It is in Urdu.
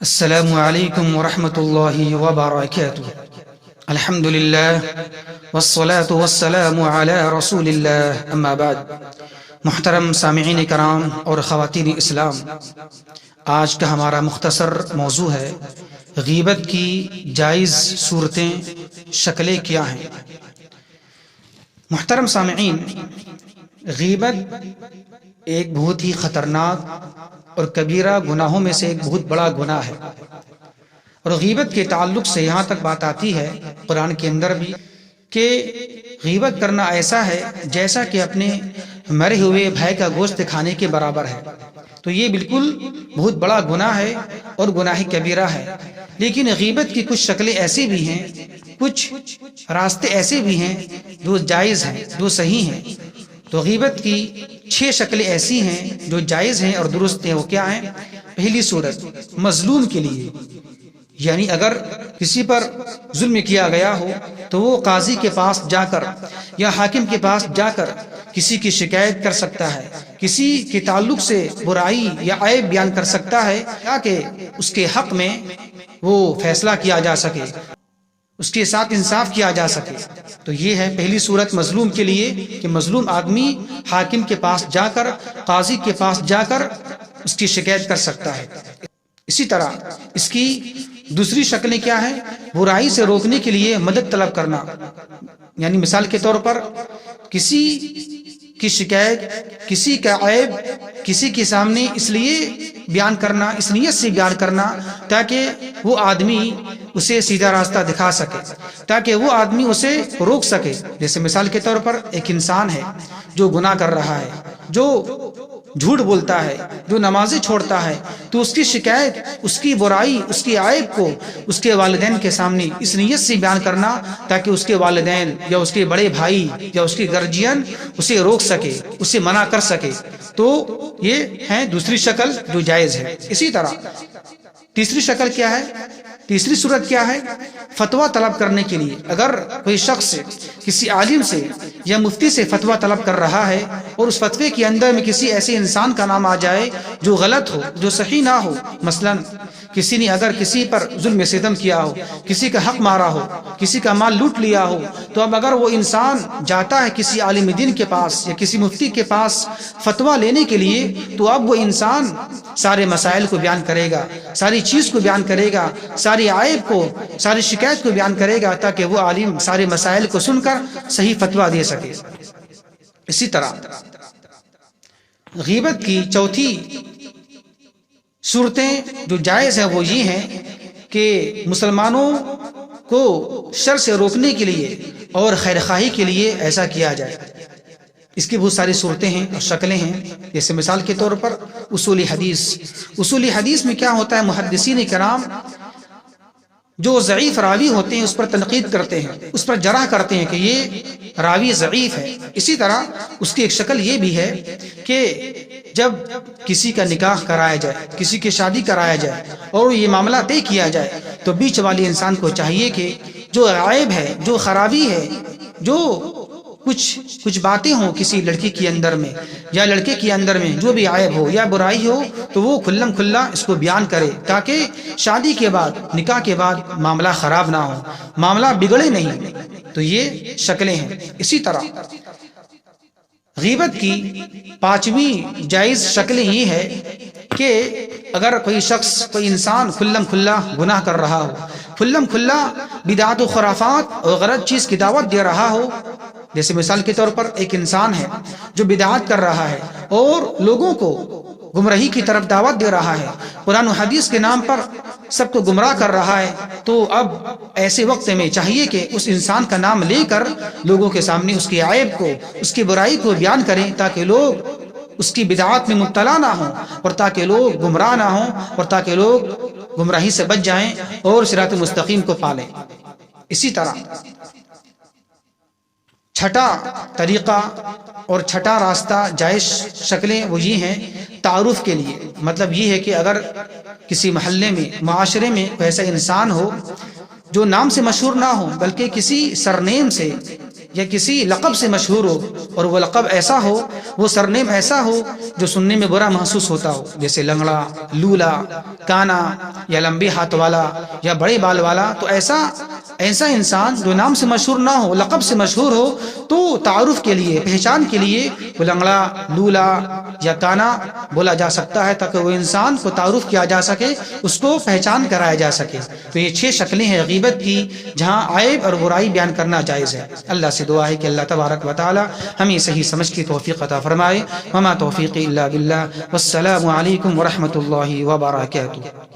السلام علیکم ورحمۃ اللہ وبرکاتہ۔ الحمد للہ والصلاة والسلام علی رسول اللہ، اما بعد۔ محترم سامعین کرام اور خواتین اسلام، آج کا ہمارا مختصر موضوع ہے غیبت کی جائز صورتیں، شکلیں کیا ہیں۔ محترم سامعین، غیبت ایک بہت ہی خطرناک اور کبیرہ گناہوں میں سے ایک بہت بڑا گناہ ہے، اور غیبت کے تعلق سے یہاں تک بات آتی ہے قرآن کے اندر بھی کہ غیبت کرنا ایسا ہے جیسا کہ اپنے مرے ہوئے بھائی کا گوشت کھانے کے برابر ہے۔ تو یہ بالکل بہت بڑا گناہ ہے اور گناہ کبیرہ ہے۔ لیکن غیبت کی کچھ شکلیں ایسی بھی ہیں، کچھ راستے ایسے بھی ہیں جو جائز ہیں، جو صحیح ہیں۔ تو غیبت کی 6 شکلیں ایسی ہیں جو جائز ہیں اور درست ہیں۔ وہ کیا ہیں؟ پہلی صورت، مظلوم کے لیے، یعنی اگر کسی پر ظلم کیا گیا ہو تو وہ قاضی کے پاس جا کر یا حاکم کے پاس جا کر کسی کی شکایت کر سکتا ہے، کسی کے تعلق سے برائی یا عیب بیان کر سکتا ہے تاکہ اس کے حق میں وہ فیصلہ کیا جا سکے، اس کے ساتھ انصاف کیا جا سکے۔ تو یہ ہے پہلی صورت مظلوم کے لیے کہ مظلوم آدمی حاکم کے پاس جا کر، قاضی کے پاس جا کر اس کی شکایت کر سکتا ہے۔ اسی طرح اس کی دوسری شکلیں کیا ہیں؟ برائی سے روکنے کے لیے مدد طلب کرنا، یعنی مثال کے طور پر کسی کی شکایت، کسی کا عیب کسی کے سامنے اس لیے بیان کرنا، اس نیت سے بیان کرنا تاکہ وہ آدمی اسے سیدھا راستہ دکھا سکے، تاکہ وہ آدمی اسے روک سکے۔ جیسے مثال کے طور پر ایک انسان ہے جو گناہ کر رہا ہے، جو جھوٹ بولتا ہے، جو نمازیں چھوڑتا ہے، تو اس کی شکایت، اس کی برائی، اس کی عیب کو اس کے والدین کے سامنے اس نیت سے بیان کرنا تاکہ اس کے والدین یا اس کے بڑے بھائی یا اس کے گارجین اسے روک سکے، اسے منع کر سکے۔ تو یہ ہے دوسری شکل جو جائز ہے۔ اسی طرح تیسری شکل کیا ہے؟ تیسری صورت کیا ہے؟ فتویٰ طلب کرنے کے لیے اگر کوئی شخص کسی عالم سے یا مفتی سے فتویٰ طلب کر رہا ہے اور اس فتوے کے اندر میں کسی ایسے انسان کا نام آ جائے جو غلط ہو، جو صحیح نہ ہو، مثلا کسی نے اگر کسی پر ظلم ستم کیا ہو، کسی کا حق مارا ہو، کسی کا مال لوٹ لیا ہو، تو اب اگر وہ انسان جاتا ہے کسی عالم دین کے پاس یا کسی مفتی کے پاس فتویٰ لینے کے لیے، تو اب وہ انسان سارے مسائل کو بیان کرے گا، ساری چیز کو بیان کرے گا، ساری عیب کو، ساری شکایت کو بیان کرے گا تاکہ وہ عالم سارے مسائل کو سن کر صحیح فتویٰ دے سکے۔ اسی طرح غیبت کی چوتھی صورتیں جو جائز ہیں وہ یہ ہیں کہ مسلمانوں کو شر سے روکنے کے لیے اور خیر خواہی کے لیے ایسا کیا جائے۔ اس کی بہت ساری صورتیں ہیں اور شکلیں ہیں۔ جیسے مثال کے طور پر اصول حدیث۔ اصول حدیث میں کیا ہوتا ہے؟ محدثین کرام جو ضعیف راوی ہوتے ہیں اس پر تنقید کرتے ہیں، اس پر جرح کرتے ہیں کہ یہ راوی ضعیف ہے۔ اسی طرح اس کی ایک شکل یہ بھی ہے کہ جب کسی کا نکاح کرایا جائے، کسی کی شادی کرایا جائے اور یہ معاملہ طے کیا جائے تو بیچ والے انسان کو چاہیے کہ جو عیب ہے، جو خرابی ہے، جو کچھ باتیں ہوں کسی لڑکی کے اندر میں یا لڑکے کے اندر میں، جو بھی عیب ہو یا برائی ہو، تو وہ کھلم کھلا اس کو بیان کرے تاکہ شادی کے بعد، نکاح کے بعد معاملہ خراب نہ ہو، معاملہ بگڑے نہیں۔ تو یہ شکلیں ہیں۔ اسی طرح غیبت کی 5ویں جائز شکل یہ ہے کہ اگر کوئی شخص، کوئی انسان کھلم کھلا گناہ کر رہا ہو، کھلم کھلا بدعات و خرافات اور غلط چیز کی دعوت دے رہا ہو، جیسے مثال کے طور پر ایک انسان ہے جو بدعات کر رہا ہے اور لوگوں کو گمراہی کی طرف دعوت دے رہا ہے، قرآن و حدیث کے نام پر سب کو گمراہ کر رہا ہے، تو اب ایسے وقت میں چاہیے کہ اس انسان کا نام لے کر لوگوں کے سامنے اس کی عیب کو، اس کی برائی کو بیان کریں تاکہ لوگ اس کی بدعات میں مبتلا نہ ہوں اور تاکہ لوگ گمراہ نہ ہوں اور تاکہ لوگ گمراہی سے بچ جائیں اور صراط مستقیم کو پالیں۔ اسی طرح چھٹا طریقہ اور چھٹا راستہ جائز شکلیں وہ یہ ہیں تعارف کے لیے۔ مطلب یہ ہے کہ اگر کسی محلے میں، معاشرے میں کوئی ایسا انسان ہو جو نام سے مشہور نہ ہو بلکہ کسی سرنیم سے یا کسی لقب سے مشہور ہو اور وہ لقب ایسا ہو، وہ سرنیم ایسا ہو جو سننے میں برا محسوس ہوتا ہو، جیسے لنگڑا، لولا، کانا یا لمبے ہاتھ والا یا بڑے بال والا، تو ایسا انسان جو نام سے مشہور نہ ہو، لقب سے مشہور ہو، تو تعارف کے لیے، پہچان کے لیے وہ لنگڑا، لولا یا کانا بولا جا سکتا ہے، تاکہ وہ انسان کو تعارف کیا جا سکے، اس کو پہچان کرایا جا سکے۔ تو یہ 6 شکلیں ہیں غیبت کی جہاں عیب اور برائی بیان کرنا جائز ہے۔ اللہ سے دعا ہے کہ اللہ تبارک و تعالی ہمیں صحیح سمجھ کی توفیق عطا فرمائے۔ وما توفیقی الا باللہ، والسلام علیکم ورحمۃ اللہ وبرکاتہ۔